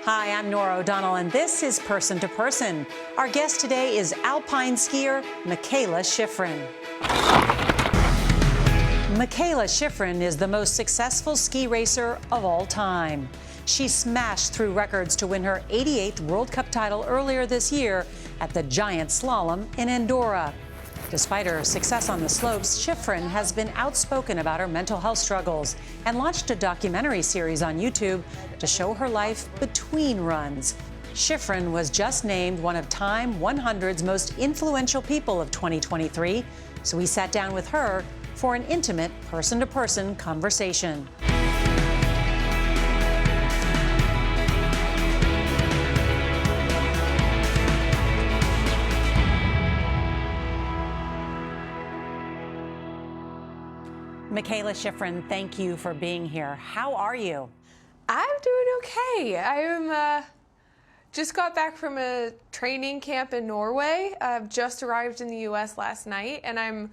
Hi, I'm Norah O'Donnell, and this is Person to Person. Our guest today is alpine skier Mikaela Shiffrin. Mikaela Shiffrin is the most successful ski racer of all time. She smashed through records to win her 88th World Cup title earlier this year at the giant slalom in Andorra. Despite her success on the slopes, Shiffrin has been outspoken about her mental health struggles and launched a documentary series on YouTube to show her life between runs. Shiffrin was just named one of Time 100's most influential people of 2023, so we sat down with her for an intimate person-to-person conversation. Mikaela Shiffrin, thank you for being here. How are you? I'm doing okay. I just got back from a training camp in Norway. I've just arrived in the U.S. last night, and I'm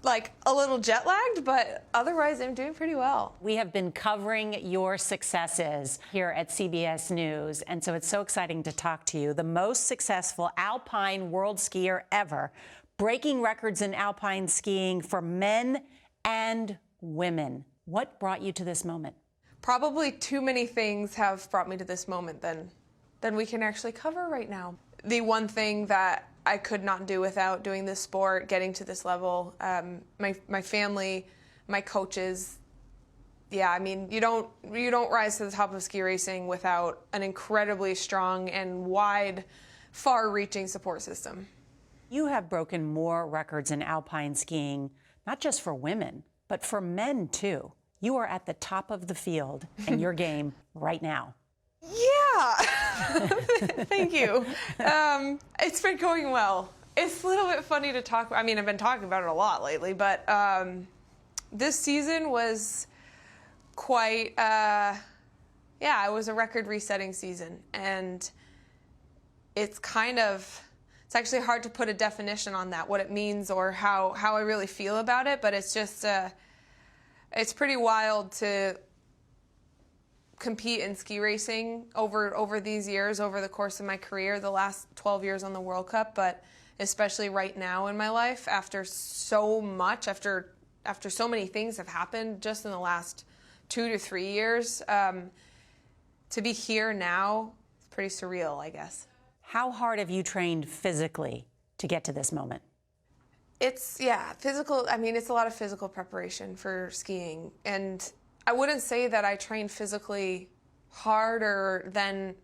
like a little jet lagged, but otherwise I'm doing pretty well. We have been covering your successes here at CBS News, and so it's so exciting to talk to you. The most successful alpine world skier ever, breaking records in alpine skiing for men and women. What brought you to this moment? Probably too many things have brought me to this moment than we can actually cover right now. The one thing that I could not do without doing this sport, getting to this level, my family, my coaches. Yeah, I mean, you don't rise to the top of ski racing without an incredibly strong and wide, far-reaching support system. You have broken more records in alpine skiing, not just for women, but for men too. You are at the top of the field in your game right now. Yeah, thank you. It's been going well. It's a little bit funny to talk about. I mean, I've been talking about it a lot lately, but this season was quite, it was a record-resetting season. And it's actually hard to put a definition on that, what it means or how I really feel about it, but it's just, it's pretty wild to compete in ski racing over these years, over the course of my career, the last 12 years on the World Cup, but especially right now in my life, after so many things have happened just in the last 2 to 3 years, to be here now, it's pretty surreal, I guess. How hard have you trained physically to get to this moment? It's, physical. I mean, it's a lot of physical preparation for skiing. And I wouldn't say that I train physically harder than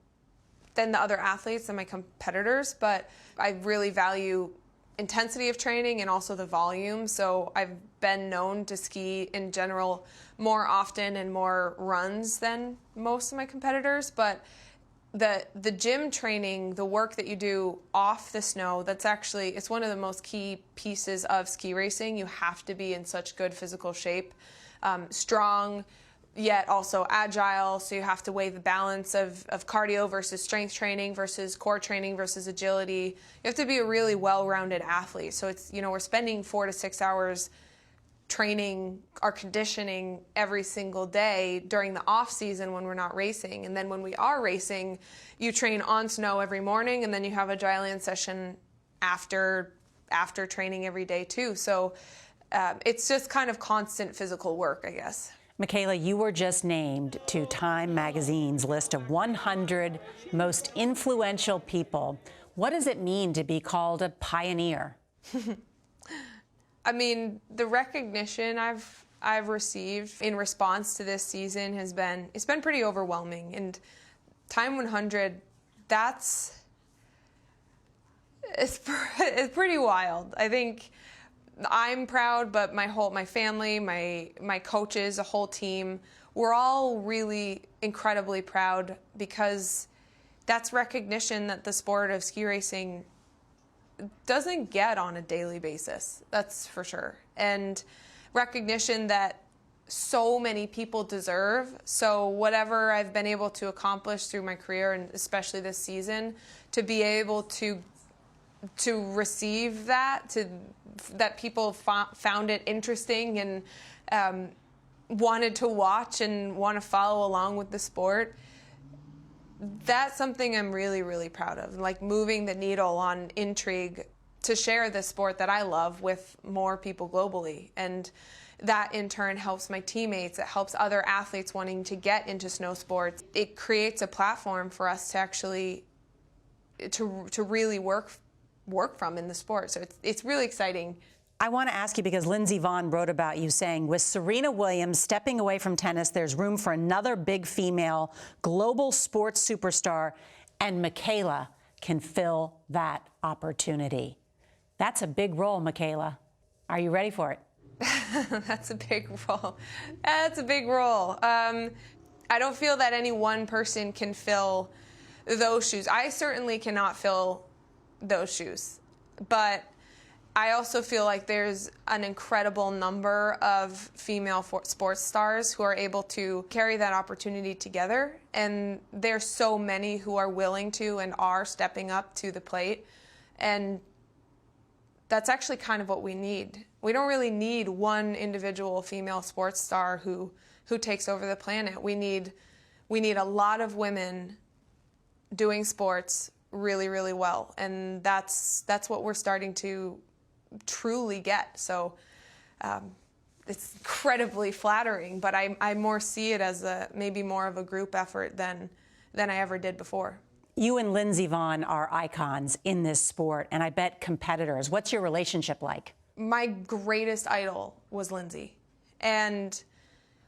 the other athletes and my competitors, but I really value intensity of training and also the volume. So I've been known to ski in general more often and more runs than most of my competitors, but the gym training, the work that you do off the snow, it's one of the most key pieces of ski racing. You have to be in such good physical shape, strong, yet also agile. So you have to weigh the balance of cardio versus strength training versus core training versus agility. You have to be a really well-rounded athlete. So it's, we're spending 4 to 6 hours training our conditioning every single day during the off season when we're not racing. And then when we are racing, you train on snow every morning, and then you have a dry land session after training every day too. So it's just kind of constant physical work, I guess. Mikaela, you were just named to Time magazine's list of 100 most influential people. What does it mean to be called a pioneer? I mean, the recognition I've received in response to this season it's been pretty overwhelming. And Time 100, it's pretty wild. I think I'm proud, but my family, my coaches, the whole team, we're all really incredibly proud, because that's recognition that the sport of ski racing doesn't get on a daily basis, that's for sure. And recognition that so many people deserve. So whatever I've been able to accomplish through my career, and especially this season, to be able to receive that, that people found it interesting and wanted to watch and want to follow along with the sport, that's something I'm really, really proud of, like moving the needle on intrigue to share this sport that I love with more people globally. And that in turn helps my teammates. It helps other athletes wanting to get into snow sports. It creates a platform for us to actually to really work from in the sport. So it's really exciting. I want to ask you, because Lindsey Vonn wrote about you saying, with Serena Williams stepping away from tennis, there's room for another big female global sports superstar, and Mikaela can fill that opportunity. That's a big role, Mikaela. Are you ready for it? That's a big role. That's a big role. I don't feel that any one person can fill those shoes. I certainly cannot fill those shoes. But I also feel like there's an incredible number of female sports stars who are able to carry that opportunity together. And there's so many who are willing to and are stepping up to the plate. And that's actually kind of what we need. We don't really need one individual female sports star who takes over the planet. We need a lot of women doing sports really, really well. And that's what we're starting to truly get. So it's incredibly flattering, but I more see it as maybe more of a group effort than I ever did before. You and Lindsey Vonn are icons in this sport, and I bet competitors. What's your relationship like? My greatest idol was Lindsey, and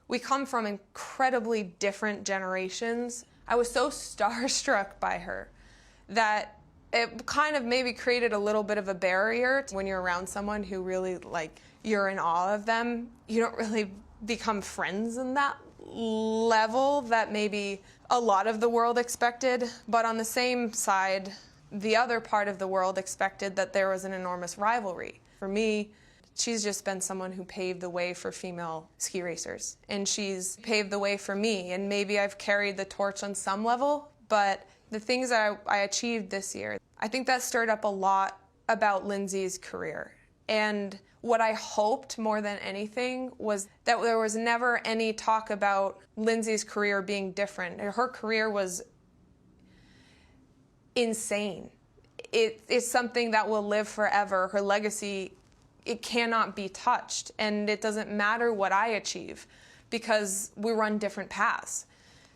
we come from incredibly different generations. I was so starstruck by her that it kind of maybe created a little bit of a barrier. When you're around someone who really, like, you're in awe of them, you don't really become friends in that level that maybe a lot of the world expected. But on the same side, the other part of the world expected that there was an enormous rivalry. For me, she's just been someone who paved the way for female ski racers. And she's paved the way for me. And maybe I've carried the torch on some level, but the things that I achieved this year, I think that stirred up a lot about Lindsey's career. And what I hoped more than anything was that there was never any talk about Lindsey's career being different. Her career was insane. It's something that will live forever. Her legacy, it cannot be touched. And it doesn't matter what I achieve because we run different paths.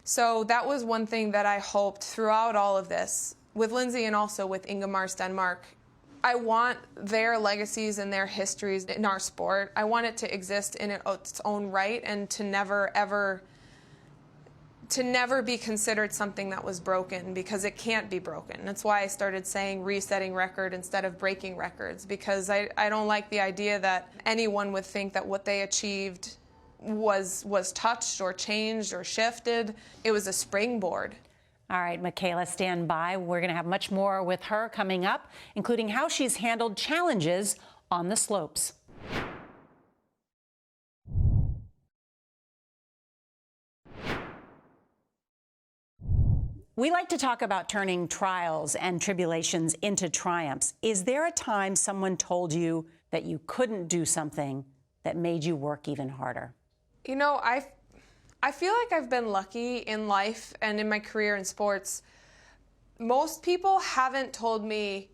So that was one thing that I hoped throughout all of this, with Lindsey and also with Ingemar's Denmark. I want their legacies and their histories in our sport. I want it to exist in its own right and to never, ever be considered something that was broken, because it can't be broken. That's why I started saying resetting record instead of breaking records, because I don't like the idea that anyone would think that what they achieved was touched or changed or shifted. It was a springboard. All right, Mikaela, stand by. We're going to have much more with her coming up, including how she's handled challenges on the slopes. We like to talk about turning trials and tribulations into triumphs. Is there a time someone told you that you couldn't do something that made you work even harder? You know, I feel like I've been lucky in life and in my career in sports. Most people haven't told me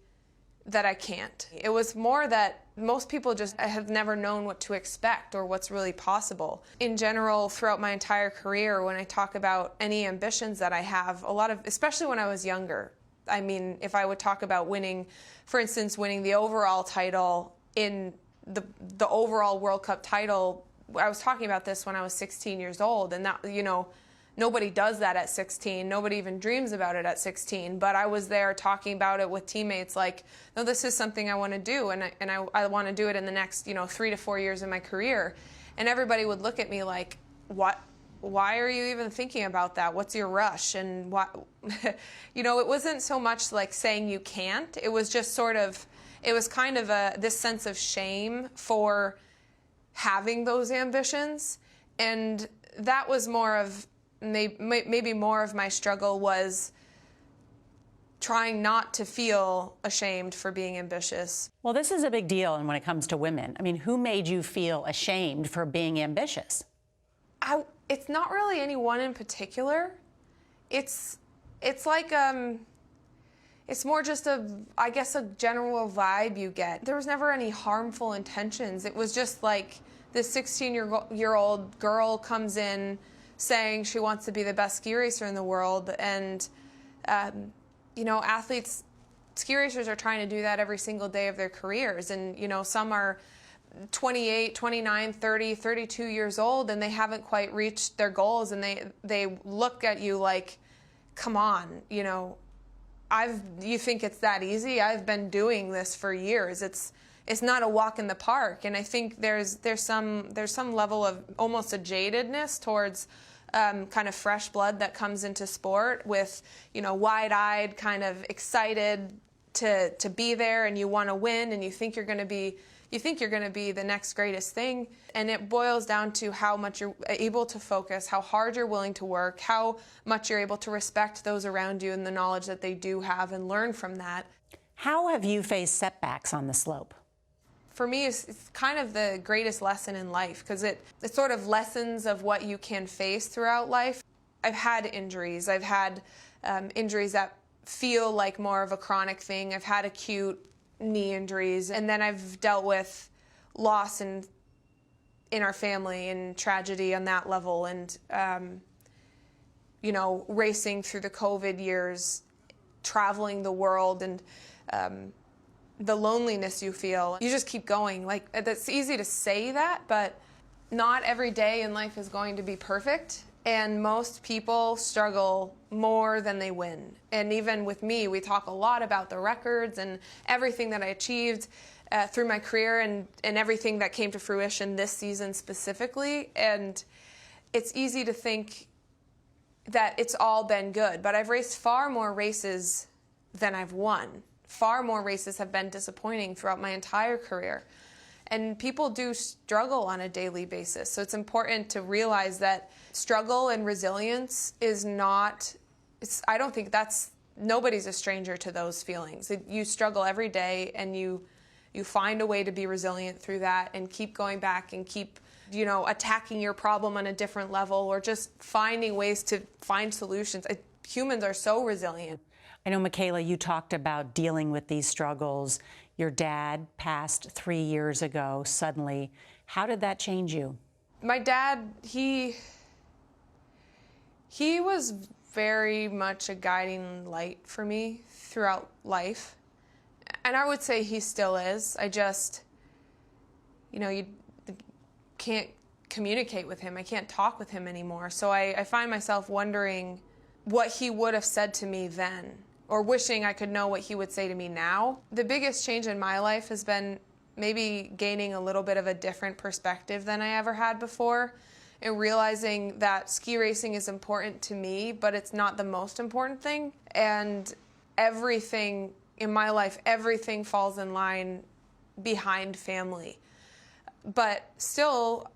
that I can't. It was more that most people just have never known what to expect or what's really possible. In general, throughout my entire career, when I talk about any ambitions that I have, a lot of, especially when I was younger, I mean, if I would talk about winning, for instance, winning the overall title in the overall World Cup title, I was talking about this when I was 16 years old, and that, you know, nobody does that at 16. Nobody even dreams about it at 16. But I was there talking about it with teammates like, no, this is something I want to do, and I want to do it in the next, 3 to 4 years of my career. And everybody would look at me like, what? Why are you even thinking about that? What's your rush? And what? It wasn't so much like saying you can't. It was just sort of, it was kind of this sense of shame for having those ambitions. And that was more of, maybe more of my struggle was trying not to feel ashamed for being ambitious. Well, this is a big deal when it comes to women. I mean, who made you feel ashamed for being ambitious? It's not really anyone in particular. It's It's like, it's more just I guess, a general vibe you get. There was never any harmful intentions. It was just like this 16-year-old girl comes in saying she wants to be the best ski racer in the world. And, you know, ski racers are trying to do that every single day of their careers. And, you know, some are 28, 29, 30, 32 years old, and they haven't quite reached their goals. And they look at you like, come on, you know, you think it's that easy? I've been doing this for years. It's not a walk in the park. And I think there's some level of almost a jadedness towards kind of fresh blood that comes into sport with, you know, wide-eyed, kind of excited to be there, and you want to win, and you think you're going to be the next greatest thing. And it boils down to how much you're able to focus, how hard you're willing to work, how much you're able to respect those around you and the knowledge that they do have and learn from that. How have you faced setbacks on the slope? For me, it's kind of the greatest lesson in life, because it sort of lessons of what you can face throughout life. I've had injuries. I've had injuries that feel like more of a chronic thing. I've had acute knee injuries, and then I've dealt with loss in our family and tragedy on that level, and you know, racing through the COVID years, traveling the world, and the loneliness you feel. You just keep going. Like, it's easy to say that, but not every day in life is going to be perfect. And most people struggle more than they win. And even with me, we talk a lot about the records and everything that I achieved through my career, and everything that came to fruition this season specifically. And it's easy to think that it's all been good, but I've raced far more races than I've won. Far more races have been disappointing throughout my entire career. And people do struggle on a daily basis. So it's important to realize that struggle and resilience is not, I don't think nobody's a stranger to those feelings. You struggle every day, and you find a way to be resilient through that and keep going back and keep, you know, attacking your problem on a different level, or just finding ways to find solutions. Humans are so resilient. I know, Mikaela, you talked about dealing with these struggles. Your dad passed 3 years ago suddenly. How did that change you? My dad, he was very much a guiding light for me throughout life. And I would say he still is. I just, you know, you can't communicate with him. I can't talk with him anymore. So I find myself wondering what he would have said to me then, or wishing I could know what he would say to me now. The biggest change in my life has been maybe gaining a little bit of a different perspective than I ever had before, and realizing that ski racing is important to me, but it's not the most important thing. And everything in my life, everything falls in line behind family. But still,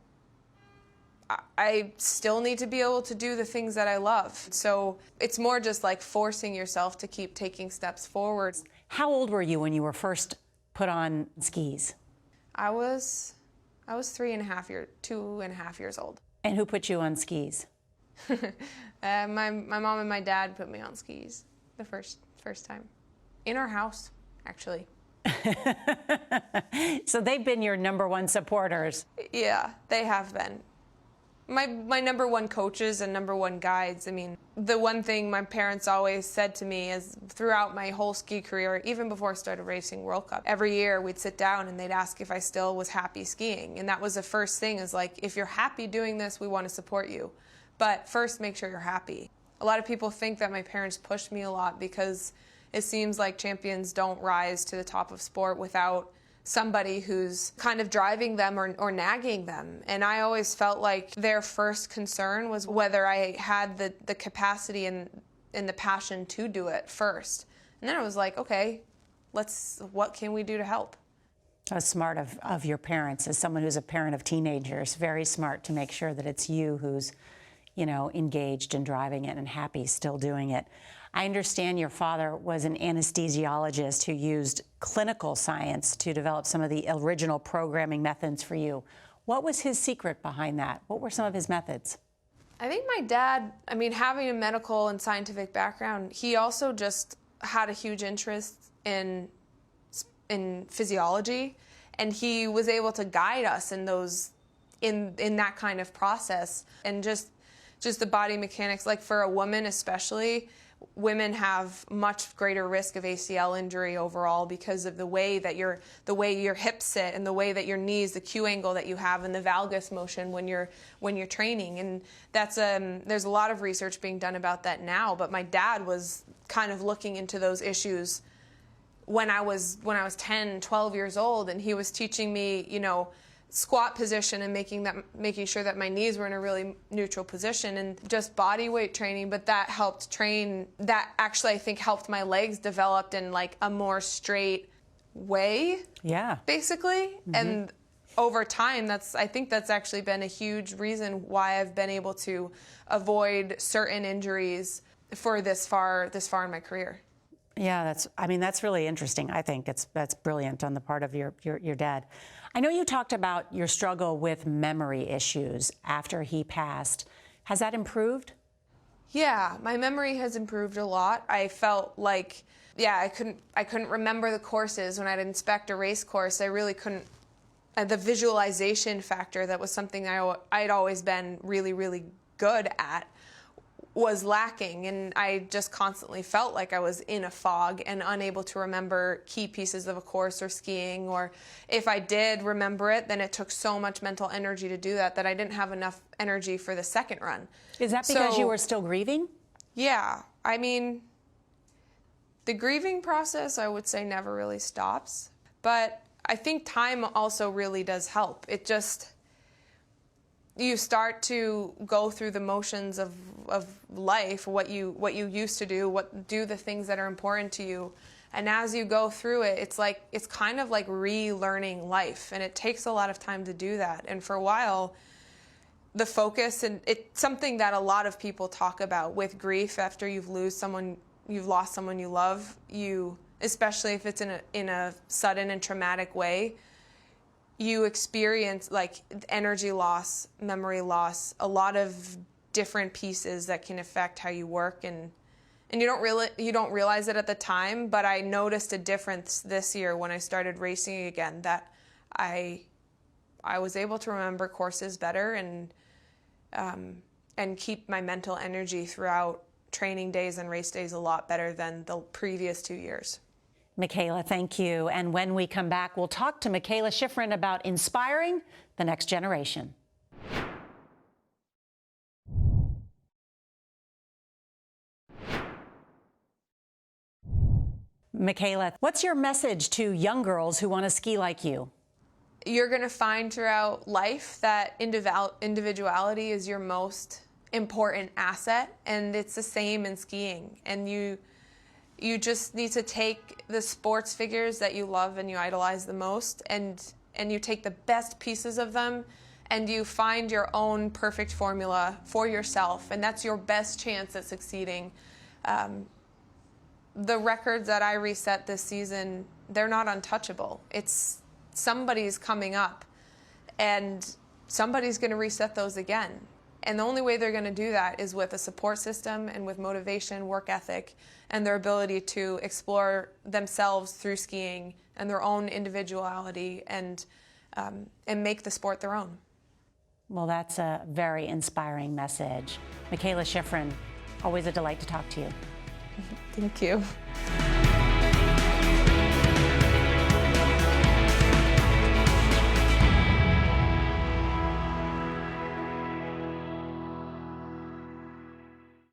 I still need to be able to do the things that I love. So it's more just like forcing yourself to keep taking steps forward. How old were you when you were first put on skis? I was 2.5 years old. And who put you on skis? My mom and my dad put me on skis the first time. In our house, actually. So they've been your #1 supporters. Yeah, they have been. My #1 coaches and #1 guides. I mean, the one thing my parents always said to me is throughout my whole ski career, even before I started racing World Cup, every year we'd sit down and they'd ask if I still was happy skiing. And that was the first thing, is like, if you're happy doing this, we want to support you. But first, make sure you're happy. A lot of people think that my parents pushed me a lot, because it seems like champions don't rise to the top of sport without somebody who's kind of driving them or nagging them. And I always felt like their first concern was whether I had the capacity and the passion to do it first. And then I was like, okay, what can we do to help? How smart of your parents, as someone who's a parent of teenagers, very smart to make sure that it's you who's, you know, engaged in driving it and happy still doing it. I understand your father was an anesthesiologist who used clinical science to develop some of the original programming methods for you. What was his secret behind that? What were some of his methods? I think my dad, I mean, having a medical and scientific background, he also just had a huge interest in physiology, and he was able to guide us in those, in that kind of process. And just the body mechanics, like for a woman especially, women have much greater risk of ACL injury overall because of the way your hips sit and the way that your knees, the Q angle that you have, and the valgus motion when you're training. And that's there's a lot of research being done about that now. But my dad was kind of looking into those issues when I was 10, 12 years old, and he was teaching me, you know, squat position and making sure that my knees were in a really neutral position, and just body weight training. But that helped train, that actually I think helped my legs develop in like a more straight way. Yeah. Basically. Mm-hmm. And over time, I think that's actually been a huge reason why I've been able to avoid certain injuries for this far in my career. Yeah, that's really interesting. I think that's brilliant on the part of your dad. I know you talked about your struggle with memory issues after he passed. Has that improved? Yeah, my memory has improved a lot. I felt like, I couldn't remember the courses when I'd inspect a race course. I really couldn't. The visualization factor, that was something I'd always been really, really good at, was lacking, and I just constantly felt like I was in a fog and unable to remember key pieces of a course or skiing, or if I did remember it, then it took so much mental energy to do that I didn't have enough energy for the second run. Is that because you were still grieving? Yeah, I mean, the grieving process, I would say, never really stops, but I think time also really does help. It just, you start to go through the motions of life, what you used to do the things that are important to you. And as you go through it, it's kind of like relearning life, and it takes a lot of time to do that. And for a while, the focus, and it's something that a lot of people talk about with grief after you've lost someone you love, especially if it's in a sudden and traumatic way, you experience like energy loss, memory loss, a lot of different pieces that can affect how you work, and you don't realize it at the time. But I noticed a difference this year when I started racing again, that I was able to remember courses better and keep my mental energy throughout training days and race days a lot better than the previous 2 years. Mikaela, thank you. And when we come back, we'll talk to Mikaela Shiffrin about inspiring the next generation. Mikaela, what's your message to young girls who want to ski like you? You're going to find throughout life that individuality is your most important asset, and it's the same in skiing. And you just need to take the sports figures that you love and you idolize the most, and you take the best pieces of them, and you find your own perfect formula for yourself, and that's your best chance at succeeding. The records that I reset this season, they're not untouchable. It's somebody's coming up, and somebody's going to reset those again. And the only way they're going to do that is with a support system and with motivation, work ethic, and their ability to explore themselves through skiing and their own individuality, and make the sport their own. Well, that's a very inspiring message. Mikaela Shiffrin, always a delight to talk to you. Thank you.